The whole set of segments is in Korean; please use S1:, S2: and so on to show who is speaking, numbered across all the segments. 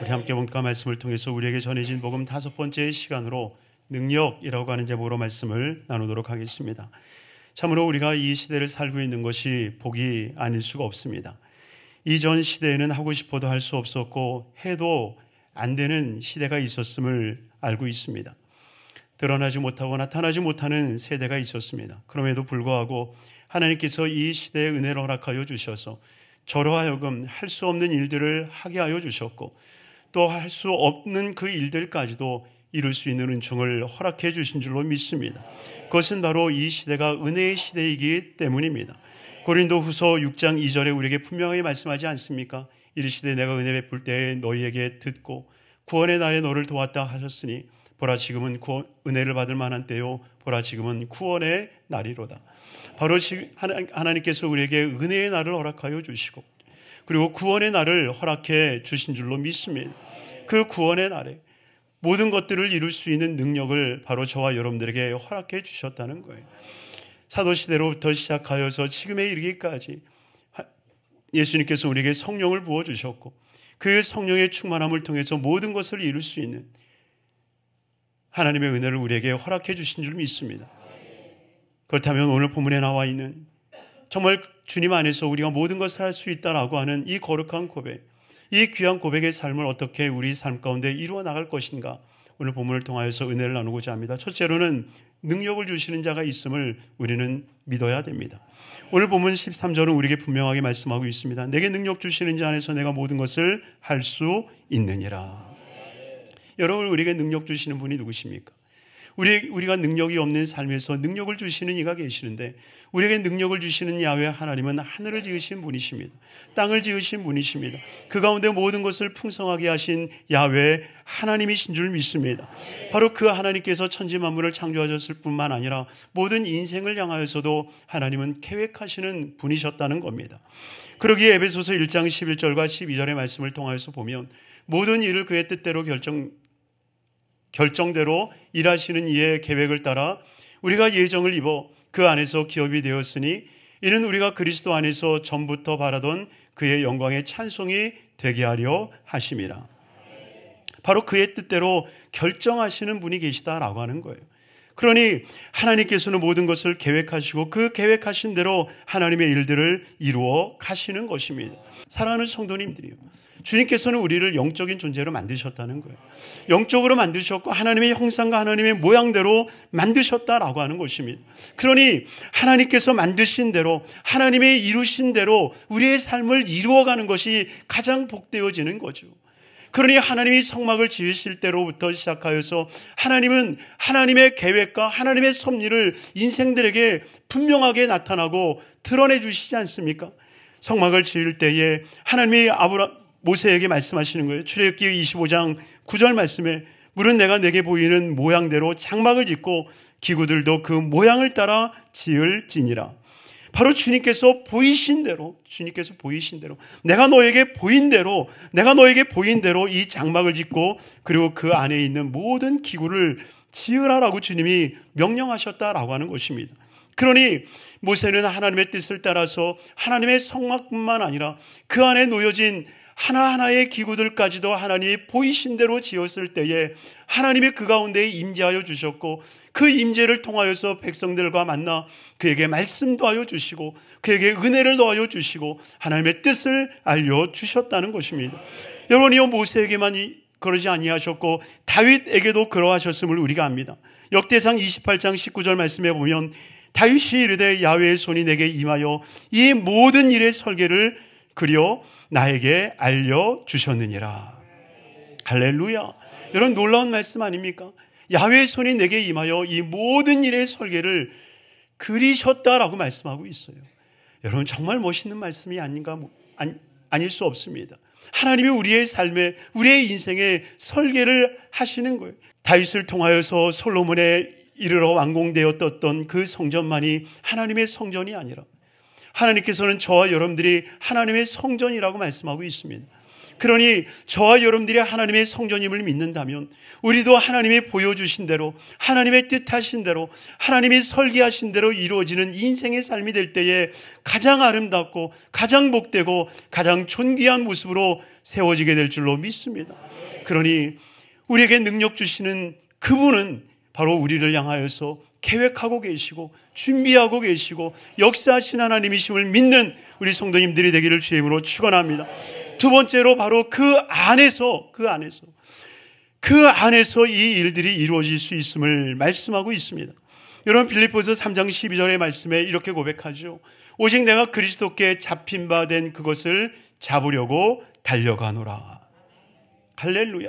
S1: 우리 함께 봉독한 말씀을 통해서 우리에게 전해진 복음 5번째 시간으로 능력이라고 하는 제목으로 말씀을 나누도록 하겠습니다. 참으로 우리가 이 시대를 살고 있는 것이 복이 아닐 수가 없습니다. 이전 시대에는 하고 싶어도 할 수 없었고 해도 안 되는 시대가 있었음을 알고 있습니다. 드러나지 못하고 나타나지 못하는 세대가 있었습니다. 그럼에도 불구하고 하나님께서 이 시대에 은혜를 허락하여 주셔서 저로 하여금 할 수 없는 일들을 하게 하여 주셨고 또 할 수 없는 그 일들까지도 이룰 수 있는 은총을 허락해 주신 줄로 믿습니다. 그것은 바로 이 시대가 은혜의 시대이기 때문입니다. 고린도후서 6장 2절에 우리에게 분명히 말씀하지 않습니까? 이르시되 내가 은혜 베풀 때에 너희에게 듣고 구원의 날에 너를 도왔다 하셨으니 보라 지금은 은혜를 받을 만한 때요 보라 지금은 구원의 날이로다. 바로 지금 하나님께서 우리에게 은혜의 날을 허락하여 주시고 그리고 구원의 날을 허락해 주신 줄로 믿습니다. 그 구원의 날에 모든 것들을 이룰 수 있는 능력을 바로 저와 여러분들에게 허락해 주셨다는 거예요. 사도시대로부터 시작하여서 지금에 이르기까지 예수님께서 우리에게 성령을 부어주셨고 그 성령의 충만함을 통해서 모든 것을 이룰 수 있는 하나님의 은혜를 우리에게 허락해 주신 줄 믿습니다. 그렇다면 오늘 본문에 나와 있는 정말 주님 안에서 우리가 모든 것을 할 수 있다라고 하는 이 거룩한 고백, 이 귀한 고백의 삶을 어떻게 우리 삶 가운데 이루어 나갈 것인가 오늘 본문을 통하여서 은혜를 나누고자 합니다. 첫째로는 능력을 주시는 자가 있음을 우리는 믿어야 됩니다. 오늘 본문 13절은 우리에게 분명하게 말씀하고 있습니다. 내게 능력 주시는 자 안에서 내가 모든 것을 할 수 있느니라. 여러분, 우리에게 능력 주시는 분이 누구십니까? 우리가 능력이 없는 삶에서 능력을 주시는 이가 계시는데 우리에게 능력을 주시는 야훼 하나님은 하늘을 지으신 분이십니다. 땅을 지으신 분이십니다. 그 가운데 모든 것을 풍성하게 하신 야훼 하나님이신 줄 믿습니다. 바로 그 하나님께서 천지 만물을 창조하셨을 뿐만 아니라 모든 인생을 향하여서도 하나님은 계획하시는 분이셨다는 겁니다. 그러기에 에베소서 1장 11절과 12절의 말씀을 통하여서 보면 모든 일을 그의 뜻대로 결정대로 일하시는 이의 계획을 따라 우리가 예정을 입어 그 안에서 기업이 되었으니 이는 우리가 그리스도 안에서 전부터 바라던 그의 영광의 찬송이 되게 하려 하심이라. 바로 그의 뜻대로 결정하시는 분이 계시다라고 하는 거예요. 그러니 하나님께서는 모든 것을 계획하시고 그 계획하신 대로 하나님의 일들을 이루어 가시는 것입니다. 사랑하는 성도님들이요, 주님께서는 우리를 영적인 존재로 만드셨다는 거예요. 영적으로 만드셨고 하나님의 형상과 하나님의 모양대로 만드셨다라고 하는 것입니다. 그러니 하나님께서 만드신 대로 하나님의 이루신 대로 우리의 삶을 이루어가는 것이 가장 복되어지는 거죠. 그러니 하나님이 성막을 지으실 때로부터 시작하여서 하나님은 하나님의 계획과 하나님의 섭리를 인생들에게 분명하게 나타나고 드러내 주시지 않습니까? 성막을 지을 때에 하나님이 모세에게 말씀하시는 거예요. 출애굽기 25장 9절 말씀에 물은 내가 내게 보이는 모양대로 장막을 짓고 기구들도 그 모양을 따라 지을지니라. 바로 주님께서 보이신 대로 내가 너에게 보인 대로 이 장막을 짓고 그리고 그 안에 있는 모든 기구를 지으라라고 주님이 명령하셨다라고 하는 것입니다. 그러니 모세는 하나님의 뜻을 따라서 하나님의 성막뿐만 아니라 그 안에 놓여진 하나하나의 기구들까지도 하나님이 보이신 대로 지었을 때에 하나님이 그 가운데 임재하여 주셨고 그 임재를 통하여서 백성들과 만나 그에게 말씀도 하여 주시고 그에게 은혜를 더하여 주시고 하나님의 뜻을 알려주셨다는 것입니다. 여러분, 이 모세에게만 그러지 아니하셨고 다윗에게도 그러하셨음을 우리가 압니다. 역대상 28장 19절 말씀에 보면 다윗이 이르되 야훼의 손이 내게 임하여 이 모든 일의 설계를 그려 나에게 알려주셨느니라. 할렐루야. 여러분, 놀라운 말씀 아닙니까? 야훼의 손이 내게 임하여 이 모든 일의 설계를 그리셨다라고 말씀하고 있어요. 여러분, 정말 멋있는 말씀이 아닐 수 없습니다. 하나님이 우리의 삶에 우리의 인생에 설계를 하시는 거예요. 다윗을 통하여서 솔로몬에 이르러 완공되었던 그 성전만이 하나님의 성전이 아니라 하나님께서는 저와 여러분들이 하나님의 성전이라고 말씀하고 있습니다. 그러니 저와 여러분들이 하나님의 성전임을 믿는다면 우리도 하나님이 보여주신 대로, 하나님의 뜻하신 대로, 하나님이 설계하신 대로 이루어지는 인생의 삶이 될 때에 가장 아름답고 가장 복되고 가장 존귀한 모습으로 세워지게 될 줄로 믿습니다. 그러니 우리에게 능력 주시는 그분은 바로 우리를 향하여서 계획하고 계시고 준비하고 계시고 역사하신 하나님이심을 믿는 우리 성도님들이 되기를 주의 이름으로 축원합니다. 두 번째로 바로 그 안에서 이 일들이 이루어질 수 있음을 말씀하고 있습니다. 여러분, 빌립보서 3장 12절의 말씀에 이렇게 고백하죠. 오직 내가 그리스도께 잡힌 바 된 그것을 잡으려고 달려가노라. 할렐루야.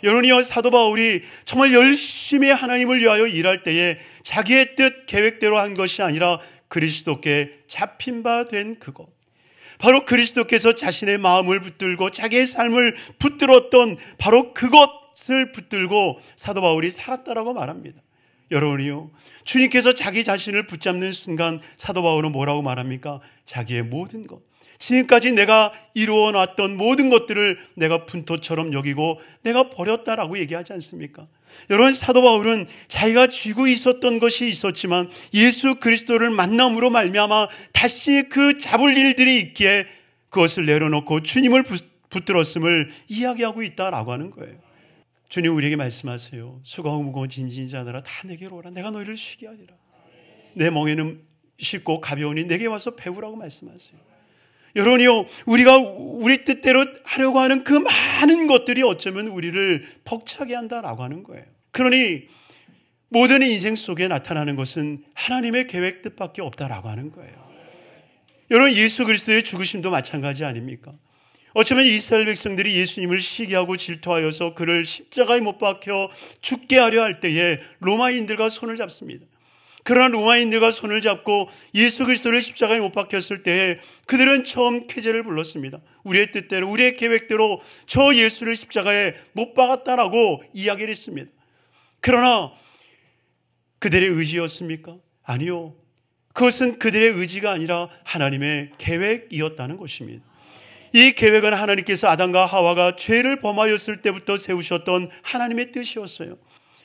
S1: 여러분이요, 사도 바울이 정말 열심히 하나님을 위하여 일할 때에 자기의 뜻 계획대로 한 것이 아니라 그리스도께 잡힌 바 된 그것, 바로 그리스도께서 자신의 마음을 붙들고 자기의 삶을 붙들었던 바로 그것을 붙들고 사도 바울이 살았다라고 말합니다. 여러분이요, 주님께서 자기 자신을 붙잡는 순간 사도 바울은 뭐라고 말합니까? 자기의 모든 것, 지금까지 내가 이루어놨던 모든 것들을 내가 분토처럼 여기고 내가 버렸다라고 얘기하지 않습니까? 여러분, 사도 바울은 자기가 쥐고 있었던 것이 있었지만 예수 그리스도를 만남으로 말미암아 다시 그 잡을 일들이 있기에 그것을 내려놓고 주님을 붙들었음을 이야기하고 있다라고 하는 거예요. 주님 우리에게 말씀하세요. 수고하고 무거운 짐진 자들아 다 내게로 오라. 내가 너희를 쉬게 하리라. 내 멍에는 쉽고 가벼우니 내게 와서 배우라고 말씀하세요. 여러분이요, 우리가 우리 뜻대로 하려고 하는 그 많은 것들이 어쩌면 우리를 벅차게 한다라고 하는 거예요. 그러니 모든 인생 속에 나타나는 것은 하나님의 계획 뜻밖에 없다라고 하는 거예요. 여러분, 예수 그리스도의 죽으심도 마찬가지 아닙니까? 어쩌면 이스라엘 백성들이 예수님을 시기하고 질투하여서 그를 십자가에 못 박혀 죽게 하려 할 때에 로마인들과 손을 잡습니다. 그러나 로마인들과 손을 잡고 예수 그리스도를 십자가에 못 박혔을 때에 그들은 처음 쾌제를 불렀습니다. 우리의 뜻대로, 우리의 계획대로 저 예수를 십자가에 못 박았다라고 이야기를 했습니다. 그러나 그들의 의지였습니까? 아니요. 그것은 그들의 의지가 아니라 하나님의 계획이었다는 것입니다. 이 계획은 하나님께서 아담과 하와가 죄를 범하였을 때부터 세우셨던 하나님의 뜻이었어요.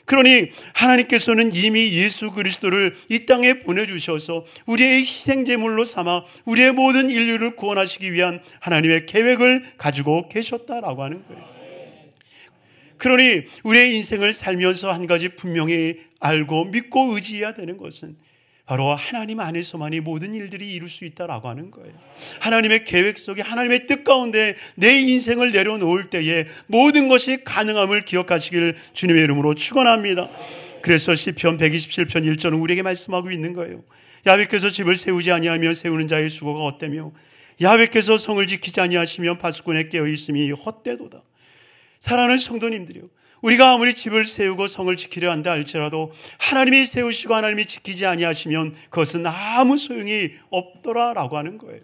S1: 그러니 하나님께서는 이미 예수 그리스도를 이 땅에 보내주셔서 우리의 희생제물로 삼아 우리의 모든 인류를 구원하시기 위한 하나님의 계획을 가지고 계셨다라고 하는 거예요. 그러니 우리의 인생을 살면서 한 가지 분명히 알고 믿고 의지해야 되는 것은 바로 하나님 안에서만이 모든 일들이 이룰 수 있다라고 하는 거예요. 하나님의 계획 속에, 하나님의 뜻 가운데 내 인생을 내려놓을 때에 모든 것이 가능함을 기억하시기를 주님의 이름으로 축원합니다. 그래서 시편 127편 1절은 우리에게 말씀하고 있는 거예요. 야훼께서 집을 세우지 아니하면 세우는 자의 수고가 헛되며 야훼께서 성을 지키지 아니하시면 파수꾼에 깨어있음이 헛되도다. 사랑하는 성도님들이요, 우리가 아무리 집을 세우고 성을 지키려 한다 할지라도 하나님이 세우시고 하나님이 지키지 아니하시면 그것은 아무 소용이 없더라라고 하는 거예요.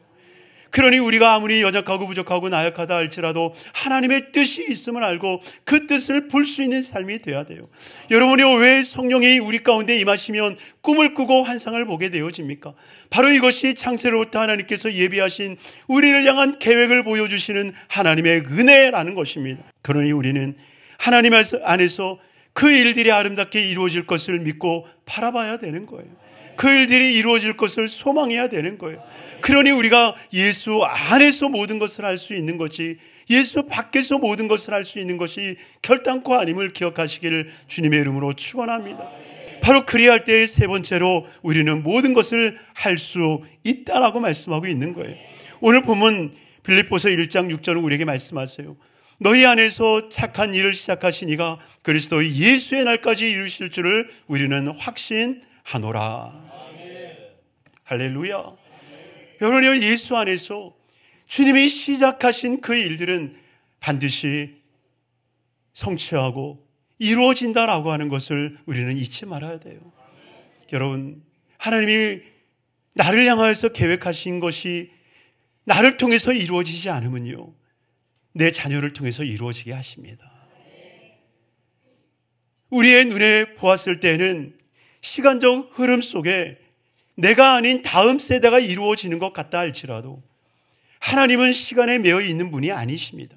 S1: 그러니 우리가 아무리 연약하고 부족하고 나약하다 할지라도 하나님의 뜻이 있음을 알고 그 뜻을 볼 수 있는 삶이 돼야 돼요. 여러분이 왜 성령이 우리 가운데 임하시면 꿈을 꾸고 환상을 보게 되어집니까? 바로 이것이 창세로부터 하나님께서 예비하신 우리를 향한 계획을 보여주시는 하나님의 은혜라는 것입니다. 그러니 우리는 하나님 안에서 그 일들이 아름답게 이루어질 것을 믿고 바라봐야 되는 거예요. 그 일들이 이루어질 것을 소망해야 되는 거예요. 그러니 우리가 예수 안에서 모든 것을 할 수 있는 것이, 예수 밖에서 모든 것을 할 수 있는 것이 결단코 아님을 기억하시기를 주님의 이름으로 축원합니다. 바로 그리할 때의 세 번째로 우리는 모든 것을 할 수 있다라고 말씀하고 있는 거예요. 오늘 보면 빌립보서 1장 6절은 우리에게 말씀하세요. 너희 안에서 착한 일을 시작하신 이가 그리스도 예수의 날까지 이루실 줄을 우리는 확신하노라. 할렐루야. 여러분, 예수 안에서 주님이 시작하신 그 일들은 반드시 성취하고 이루어진다라고 하는 것을 우리는 잊지 말아야 돼요. 여러분, 하나님이 나를 향하여서 계획하신 것이 나를 통해서 이루어지지 않으면요, 내 자녀를 통해서 이루어지게 하십니다. 우리의 눈에 보았을 때는 시간적 흐름 속에 내가 아닌 다음 세대가 이루어지는 것 같다 할지라도 하나님은 시간에 매여 있는 분이 아니십니다.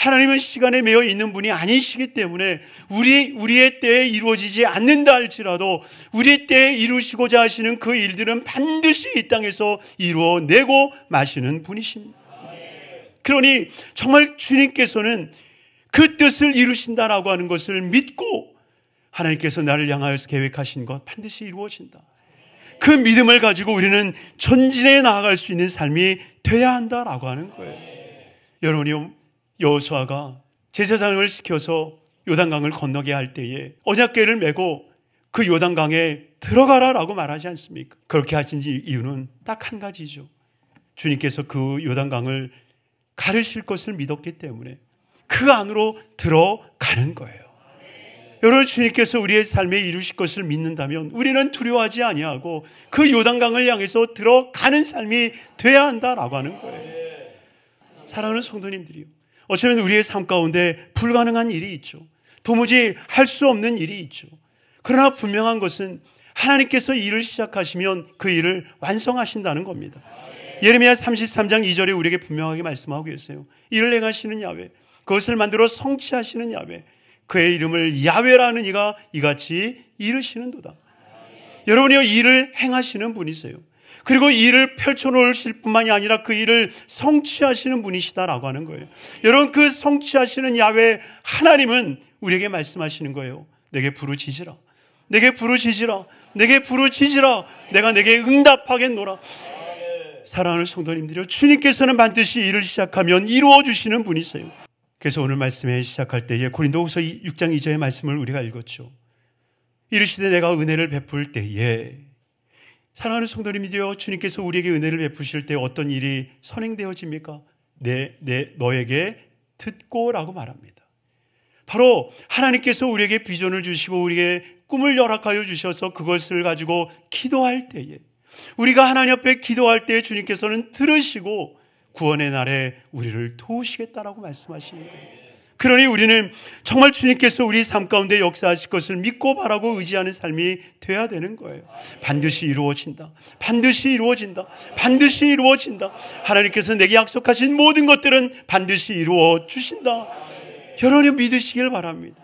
S1: 하나님은 시간에 매여 있는 분이 아니시기 때문에 우리의 때에 이루어지지 않는다 할지라도 우리의 때에 이루시고자 하시는 그 일들은 반드시 이 땅에서 이루어내고 마시는 분이십니다. 그러니 정말 주님께서는 그 뜻을 이루신다라고 하는 것을 믿고 하나님께서 나를 향하여서 계획하신 것 반드시 이루어진다. 그 믿음을 가지고 우리는 전진해 나아갈 수 있는 삶이 돼야 한다라고 하는 거예요. 여러분이 여호수아가 제사장을 시켜서 요단강을 건너게 할 때에 언약궤를 메고 그 요단강에 들어가라라고 말하지 않습니까? 그렇게 하신 이유는 딱 한 가지죠. 주님께서 그 요단강을 가르실 것을 믿었기 때문에 그 안으로 들어가는 거예요. 여러분, 주님께서 우리의 삶에 이루실 것을 믿는다면 우리는 두려워하지 아니하고 그 요단강을 향해서 들어가는 삶이 돼야 한다라고 하는 거예요. 사랑하는 성도님들이요, 어쩌면 우리의 삶 가운데 불가능한 일이 있죠. 도무지 할 수 없는 일이 있죠. 그러나 분명한 것은 하나님께서 일을 시작하시면 그 일을 완성하신다는 겁니다. 예레미야 33장 2절에 우리에게 분명하게 말씀하고 계세요. 일을 행하시는 야훼, 그것을 만들어 성취하시는 야훼, 그의 이름을 야훼라는 이가 이같이 이르시는도다. 여러분이요, 일을 행하시는 분이세요. 그리고 일을 펼쳐놓으실 뿐만이 아니라 그 일을 성취하시는 분이시다라고 하는 거예요. 여러분, 그 성취하시는 야훼 하나님은 우리에게 말씀하시는 거예요. 내게 부르짖으라, 내게 부르짖으라, 내게 부르짖으라, 내가 내게 응답하겠노라. 사랑하는 성도님들이요, 주님께서는 반드시 일을 시작하면 이루어 주시는 분이세요. 그래서 오늘 말씀에 시작할 때에 고린도후서 6장 2절의 말씀을 우리가 읽었죠. 이르시되 내가 은혜를 베풀 때에, 사랑하는 성도님이되어 주님께서 우리에게 은혜를 베푸실 때 어떤 일이 선행되어집니까? 너에게 듣고라고 말합니다. 바로 하나님께서 우리에게 비전을 주시고 우리에게 꿈을 허락하여 주셔서 그것을 가지고 기도할 때에, 우리가 하나님 앞에 기도할 때에 주님께서는 들으시고 구원의 날에 우리를 도우시겠다라고 말씀하시는 거예요. 그러니 우리는 정말 주님께서 우리 삶 가운데 역사하실 것을 믿고 바라고 의지하는 삶이 돼야 되는 거예요. 반드시 이루어진다, 반드시 이루어진다, 반드시 이루어진다. 하나님께서 내게 약속하신 모든 것들은 반드시 이루어 주신다. 여러분이 믿으시길 바랍니다.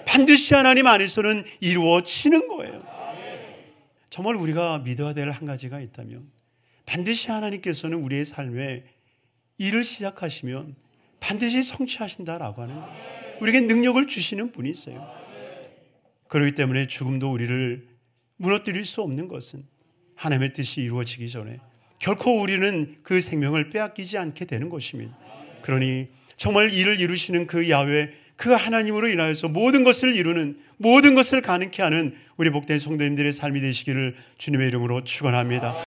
S1: 반드시 하나님 안에서는 이루어지는 거예요. 정말 우리가 믿어야 될 한 가지가 있다면, 반드시 하나님께서는 우리의 삶에 일을 시작하시면 반드시 성취하신다라고 하는 거예요. 우리에게 능력을 주시는 분이세요. 그렇기 때문에 죽음도 우리를 무너뜨릴 수 없는 것은 하나님의 뜻이 이루어지기 전에 결코 우리는 그 생명을 빼앗기지 않게 되는 것입니다. 그러니 정말 일을 이루시는 그 야훼, 그 하나님으로 인하여서 모든 것을 이루는, 모든 것을 가능케 하는 우리 복된 성도님들의 삶이 되시기를 주님의 이름으로 축원합니다.